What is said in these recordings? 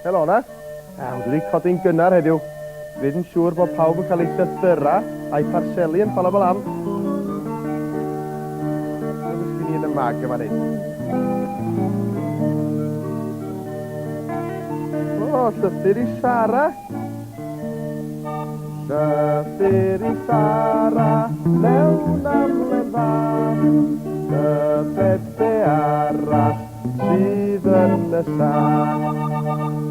Helo na. Dwi wedi codi'n gynnar heddiw. Dwi wedi'n siŵr bod pawb yn cael eu llythyra a'i parseli yn Ffalabalam. Dwi'n sgyn i yn y mag yma ni. O, llythyr i Sara. Llythyr i Sara, mewn am lefan. Bebe arall sydd yn y san.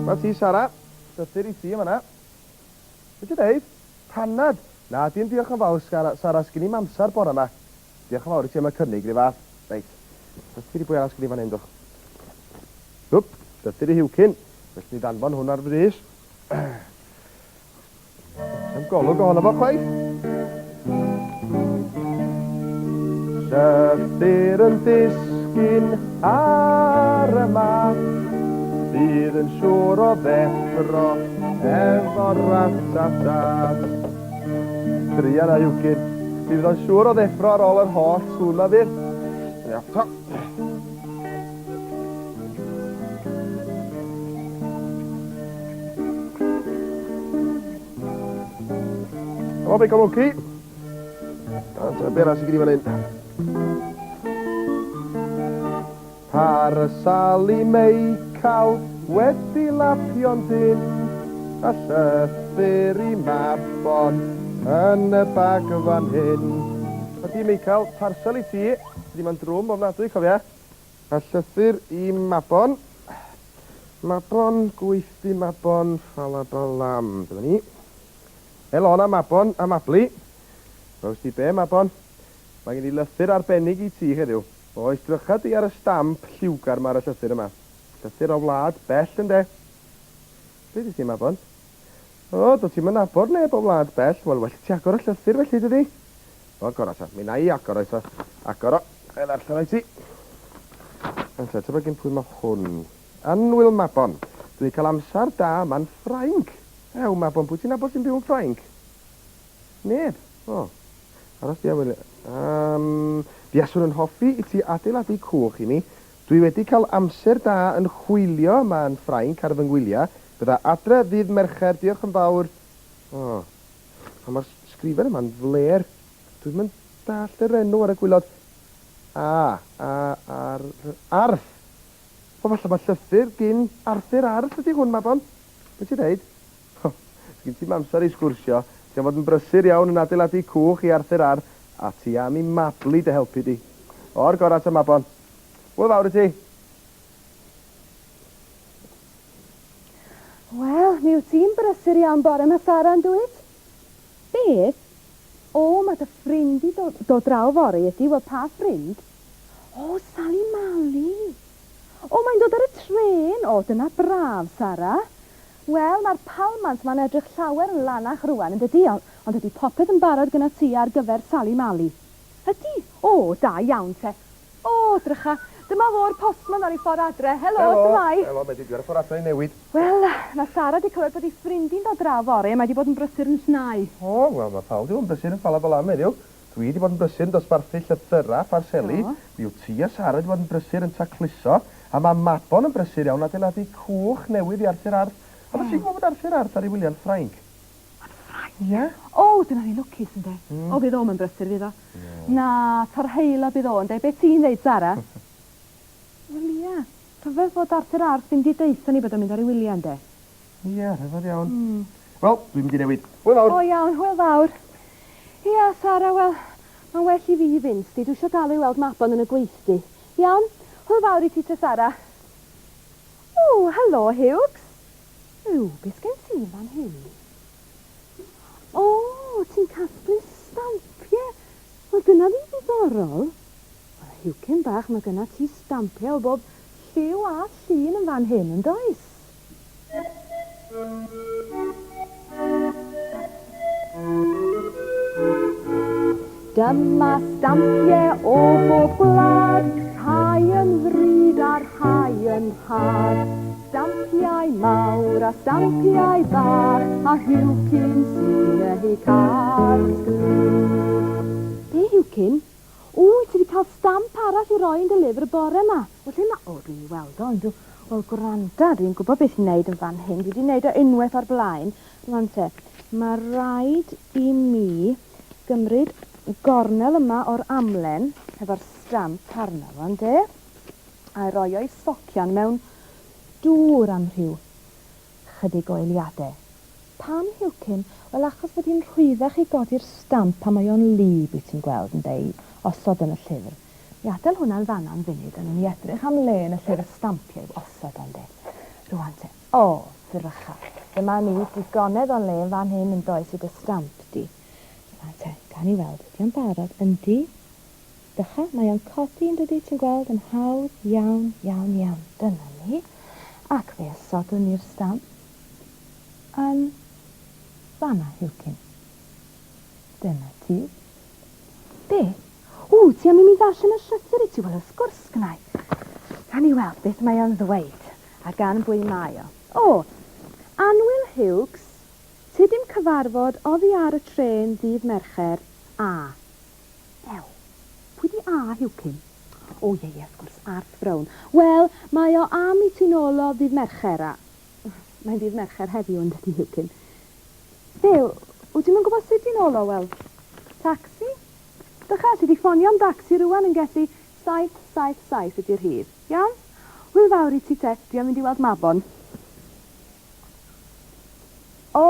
Wel ti, Sara, llythyr i ti yma na. Beth i ddeud? Panad. Na, di'n diolch yn fawr, Sara, sgyn i'n amser bore yma. Diolch yn fawr i ti am y cynnig, rhi fath. Reit, llythyr i bwy arall sgyn i fan hyn, dwch. Wp, llythyr i Huwcyn. Felly ni danfon hwn ar frys. Yn golwg ohono fo, chwaith. Llythyr yn disgyn ar y map, bydd yn siŵr o ddeffro efo'r ratatad. Drian a Huwcyn, bydd yn siŵr o ddeffro ar ôl yr holl sŵn na fydd. Iawn, to. O, be golwgi. Bera sy'n gyda fan hyn. Parsali meical wedi lapio'n dyn, a llythyr i mabon yn y bag fan hyn. A di Meical, parsal i ti, ddim yn drwm ofnadwy, cofia. A llythyr i mabon. Mabon, gweithdi mabon, Ffalabalam. Dyma ni. Helo na mabon a mabli. Roes di be mabon? Mae gen i lythyr arbennig i ti heddiw. Oes drycha di ar y stamp lliwgar ma ar y llythyr yma. Llythyr o wlad bell ynde. Be di ti mabon? O, do ti'n nabod neb o wlad bell. Wel, well ti agor y llythyr felly dydi? O, agor o ta. Mi na i agor o eto. Agor o. Cael allan o'i ti. Yn lle, tyfa gen pwy mae hwn. Anwyl mabon. Dwi'n cael amser da ma'n Ffrainc. Ew, mabon, pwy ti'n nabod sy'n byw yn Ffrainc? Neb. O. Aros di awel. Biaswn yn hoffi i ti adeiladu cwch i mi. Dwi wedi cael amser da yn chwilio ma'n Ffrainc ar fy gwyliau. Bydda adre ddydd mercher, diolch yn fawr. O. A mae'r sgrifen yma'n fler. Dwi'n mynd dall yr enw ar y gwylod. Arth. O, falle mae llythyr gyn Arthur Arth ydy hwn, mabon. Be ti'n dweud? Sgyn ti'n amser i sgwrsio. Ti'n fod yn brysur iawn yn adeiladu cwch i Arthur Arth, a ti am i mablu dy helpu di. O'r gorau ty mabon. Hwyl fawr i ti. Wel, mi wyt ti'n brysur iawn bore yma, Sara, yn dweud? Beth? O, mae dy ffrind i dod draw fori ydi. Wel, pa ffrind? O, Sally Mali. O, mae'n dod ar y tren. O, dyna braf, Sara. Wel, mae'r palmant ma'n edrych llawer yn lanach rwan, yn dydi, ond ydy popeth yn barod gyda ti ar gyfer Sally Mali. Ydy? O, da iawn te. O, drycha, dyma fo'r postman ar ei ffordd adre. Helo, dymai. Helo, mae di ar y ffordd adre i newid. Wel, mae Sara di clywed bod ei ffrindi'n dod draw fori, mae di bod yn brysur yn llnau. O, wel, mae pawb di bod yn brysur yn Ffalabalam heddiw. Dwi di bod yn brysur yn dosbarthu llythyra, parseli. Mi yw ti a Sara di bod yn brysur yn tacluso, a mae Mabon yn brysur iawn adeiladu cwch newydd i Arthur Arth. A beth ti'n gwybod bod Arthur Arth ar ei wyliau'n Ffrainc? Yn Ffrainc? Ie. O, dyna ni lwcus yn de. O, bydd o'n brysur fydd o. Na, torheila bydd o'n de. Be ti'n dweud, Sara? Wel, ia. Rhyfedd bod Arthur Arth ddim di deitha ni bod o'n mynd ar ei wyliau, de. Ie, rhyfedd iawn. Wel, dwi'n mynd i newid. Hwyl fawr. O, iawn, hwyl fawr. Ia, Sara, wel, mae'n well i fi fynd, di. Dwi eisiau dal i weld Mabon yn y gweithdi. Iawn, hwyl fawr i ti te, Sara. O, helo, Huwcs. Beth gen ti fan hyn? O, ti'n casglu stampiau. Wel, dyna ddim ddiddorol. Wel, Huwcyn bach, mae gyna ti stampiau o bob lliw a llun yn fan hyn, yn does? Dyma stampiau o bob gwlad, rhai yn ddrud a rhai yn had. Stampiau mawr a stampiau bach, a Huwcyn sy'n ei casglu. Be Huwcyn? O, ti wedi cael stamp arall i roi yn dy lyfr bore yma. O, lle ma... O, dwi'n ei weld o, ond wel, gwranda, dwi'n gwybod beth i'n neud yn fan hyn. Dwi wedi neud o unwaith o'r blaen. Rwan te, mae rhaid i mi gymryd gornel yma o'r amlen, efo'r stamp arno fan de, a roi o'i socian mewn dŵr am rhyw chydig o eiliadau. Pam Huwcyn? Wel, achos bod hi'n rhwyddach i godi'r stamp a mae o'n lib wyt ti'n gweld yn dweud, osod yn y llyfr. Mi adael hwnna'n fanna'n funud, yn ni edrych am le yn y llyfr stampiau osod yn de. Rwan te, o, ddrycha. Dyma ni digonedd o le yn fan hyn yn does i dy stamp di. Rwan te, gan i weld, ydy o'n barod, yndi? Dycha, mae o'n codi yn dydi ti'n gweld yn hawdd iawn, iawn, iawn. Dyna ni. Ac fe ysodwn ni'r stamp yn fanna Huwcyn. Dyna ti. Be? O, ti am i mi ddarllen y llythyr i ti? Wel, wrth gwrs gynnau. Gan i weld beth mae o'n ddweud, a gan bwy mae o. O, Anwyl Hughes, ti dim cyfarfod oddi ar y tren ddydd Mercher A. Ew, pwy di A Huwcyn? O, ie, wrth gwrs, Arth Brown. Wel, mae o am i ti nôl o ddydd Mercher A. Mae'n ddydd Mercher heddiw yn dydi Huwcyn. Be, wyt ti'n gwybod sut ti'n ôl o, wel? Taxi? Dycha, ti di ffonio am taxi rwan yn gallu 777 ydy'r hyd. Iawn? Wyl fawr i ti te, dwi am mynd i weld Mabon. O,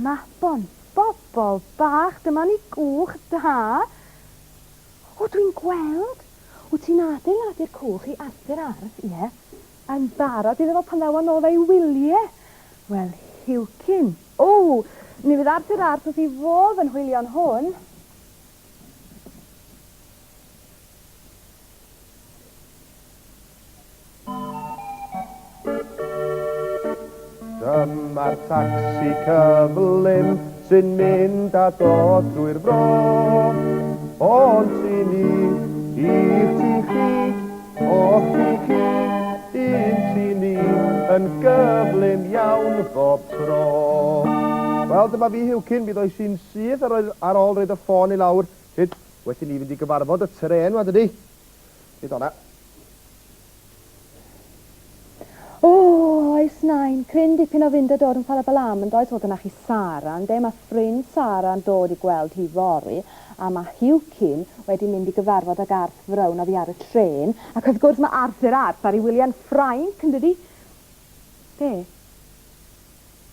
Mabon, bobl bach, dyma ni cwch da. O, dwi'n gweld. Wyt ti'n adeiladu'r cwch i Arthur Arth, ie? Yn barod iddo fo pan ddewon o fe'i wyliau. Wel, Huwcyn. O, ni fydd Arthur Arth wrth i fodd yn hwylio'n hwn. Dyma'r tacsi cyflym sy'n mynd a dod drwy'r fro. Ond sy'n i'r ti chi, o chi chi, un sy'n yn gyflym iawn bob tro. Wel, dyma fi Huwcyn, bydd oes i'n syth ar ôl roed y ffôn i lawr. Hyd, wedyn ni fynd i gyfarfod y tren, wan dydi? Hyd o'na. O, oes nain, cryn dipyn o fynd a dod yn Ffalabalam yn does fod yna chi Sara, yn de mae ffrind Sara yn dod i gweld hi fori, a mae Huwcyn wedi mynd i gyfarfod ag Arth Brown oddi ar y tren, ac wrth gwrs mae Arthur Arth ar ei wyliau'n Ffrainc, yn dydi? Be?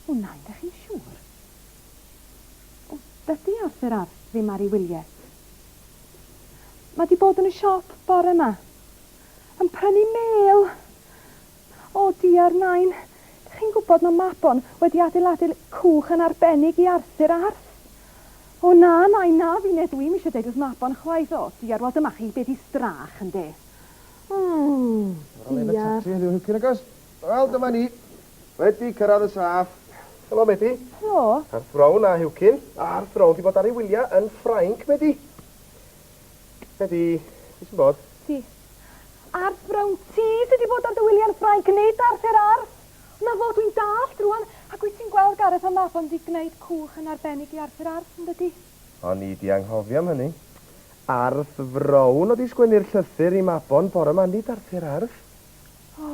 O, nain, da chi'n siŵr? O, dydy Arthur Arth ddim ar ei wyliau? Mae di bod yn y siop bore yma, yn prynu mel. O, diar nain, ydych chi'n gwybod mae Mabon wedi adeiladu cwch yn arbennig i Arthur Arth? O na, nain, na, fi nid dwi'n eisiau deud wrth Mabon chwaith o. Diar, wel dyma chi beth i strach yn de. Diar. Wel, dyma ni. Wedi cyrraedd y saff. Helo, Medi. Helo. Arth Brown a Huwcyn. Arth Brown di bod ar ei wyliau yn Ffrainc, Medi. Medi, beth sy'n bod? Ti. Arth Brown, ti sydd wedi bod ar dy wyliau'n Ffrainc, nid Arthur Arth. Na fo, dwi'n dallt rwan, ac wyt ti'n gweld Gareth a Mabon di gwneud cwch yn arbennig i Arthur Arth, yn dydi? O, ni di anghofio am hynny. Arth Brown oedd i sgwennu'r llythyr i Mabon bore yma, nid Arthur Arth. O,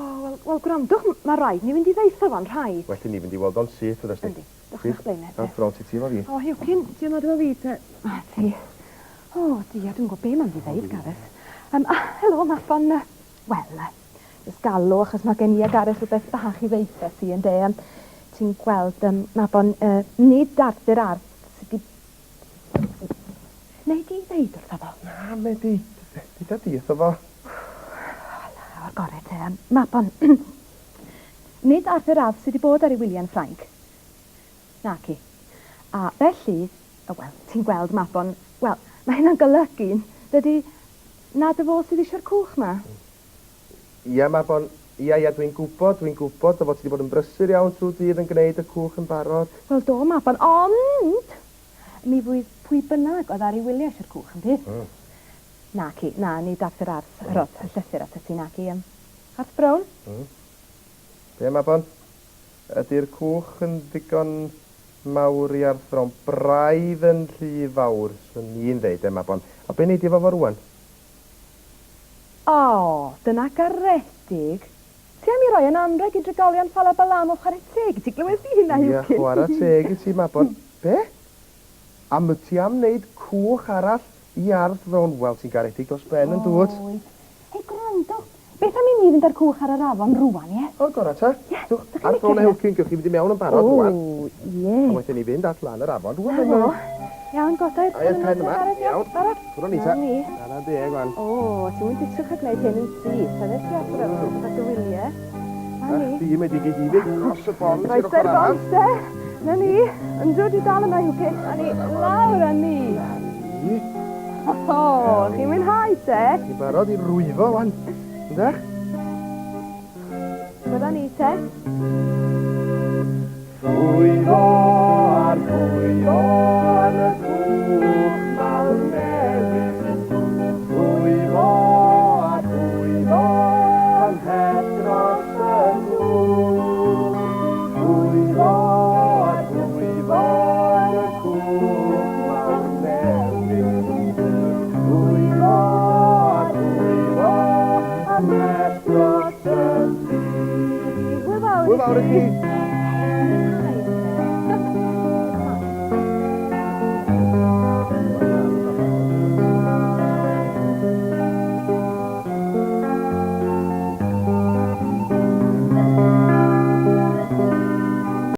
wel, gwrandwch, mae rhaid ni fynd i ddeitha fo'n rhaid. Well, ni fynd i weld o'n syth, ydych chi? Yndi, dych blaenau. Arth Brown, ti efo fi? O, Huwcyn, ti yma efo fi, te. A, ti. O, dia, dwi'n gwybod be mae'n di ddeud, Gareth. Helo, Mabon, wel, ys galw, achos mae gen i a Gareth rhywbeth bach i ddeitha ti yn de. Ti'n gweld, Mabon, nid Arthur Arth sydd wedi... Neu di ddeud wrtho fo? Na, Medi, dyda di wrtho fo. O'r gorau te, Mabon, nid Arthur Arth sydd wedi bod ar ei wyliau'n Ffrainc. Na ci. A felly, wel, ti'n gweld Mabon, wel, mae hynna'n golygu, dydy nad y fo sydd eisiau'r cwch ma. Ia, Mabon, ia, dwi'n gwybod, o fod ti wedi bod yn brysur iawn trwy dydd yn gwneud y cwch yn barod. Wel do, Mabon, ond mi fydd pwy bynnag oedd ar ei wyliau eisiau'r cwch yn bydd. Na ci, na, ni Arthur Arth, y llythyr at y ti, na ci. Arth Brown? Be mae bon? Ydy'r cwch yn ddigon mawr i Arth Brown, braidd yn rhy fawr, sy'n ni'n ddeud, mae bon. A be wneud i fo rwan? O, dyna garedig. Ti am i roi yn anreg i drigolion Ffalabalam o chwarae teg? Ti glywed di hynna, Ie, chwarae teg i ti, mae bon. Be? Am ti am wneud cwch arall i Arth Brown? Wel, ti'n garedig dros ben yn dŵt. Hei, gwrando. Beth am i ni fynd ar cwch ar yr afon rwan, ie? O, gora ta. Arth Brown Mae Huwcyn, gewch chi fynd i mewn yn barod rwan. Ie. A wedyn ni fynd at lan yr afon rwan. Iawn, godau. Ai'r pen yma. Iawn. Barod. Gwrwn ni ta. Na deg, wan. O, ti'n mynd disgwyl cael gwneud hyn yn sydd. Sefyll ti Arth Brown, fath o wyliau. Di wedi gyd i fynd dros y bont i'r ochr Roedd arall. bont, de. Na ni, yn dod i dal y Mae Huwcyn. A ni, lawr a ni. O, chi'n mwynhau, te? Ni barod i rwyfo, wan. Ynda? Bydda ni, te? Rwyfo ar rwyfo yn y cwch mawr newydd. Rwyfo ar rwyfo yn het dros y cwch. Rwyfo ar rwyfo yn y cwch mawr newydd. Rwyfo ar rwyfo yn het dros y cwch. Hwyl fawr i chi.